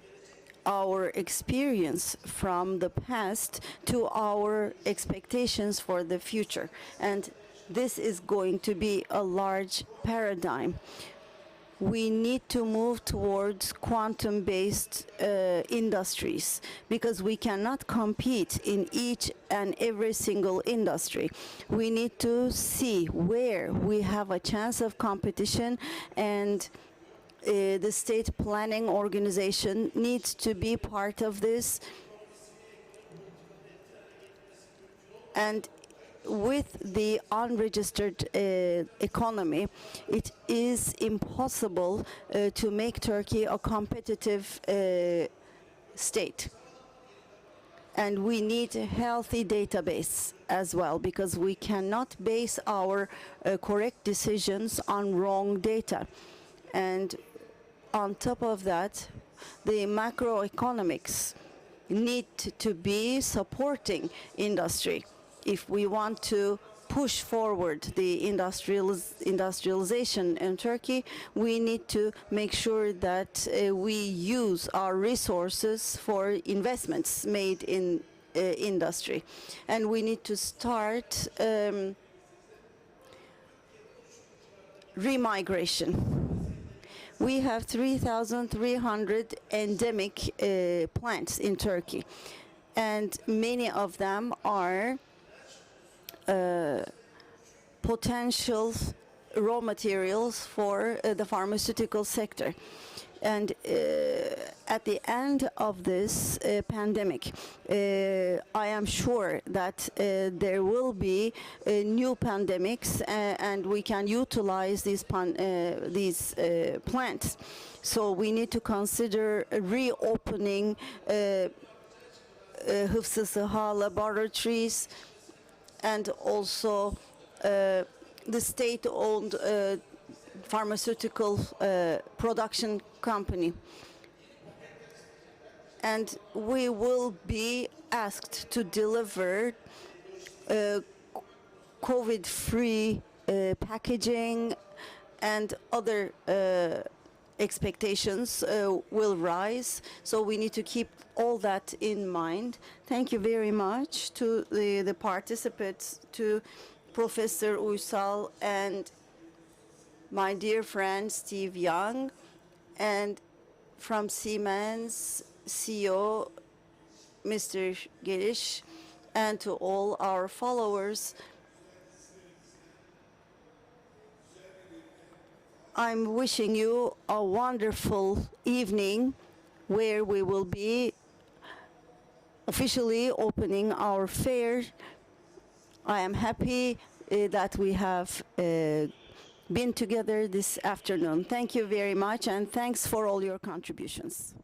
our experience from the past to our expectations for the future. And this is going to be a large paradigm. We need to move towards quantum-based industries, because we cannot compete in each and every single industry. We need to see where we have a chance of competition, and the state planning organization needs to be part of this. And with the unregistered economy, it is impossible to make Turkey a competitive state. And we need a healthy database as well, because we cannot base our correct decisions on wrong data. And on top of that, the macroeconomics need to be supporting industry. If we want to push forward the industrialization in Turkey, we need to make sure that we use our resources for investments made in industry. And we need to start remigration. We have 3,300 endemic plants in Turkey, and many of them are potential raw materials for the pharmaceutical sector. And at the end of this pandemic, I am sure that there will be new pandemics, and we can utilize these plants. So we need to consider reopening Hıfzı Sıha laboratories, and also the state-owned pharmaceutical production company. And we will be asked to deliver COVID-free packaging, and other expectations will rise. So we need to keep all that in mind. Thank you very much to the participants, to Professor Uysal and my dear friend Steve Young, and from Siemens CEO Mr. Girish, and to all our followers. I'm wishing you a wonderful evening where we will be officially opening our fair. I am happy that we have been together this afternoon. Thank you very much, and thanks for all your contributions.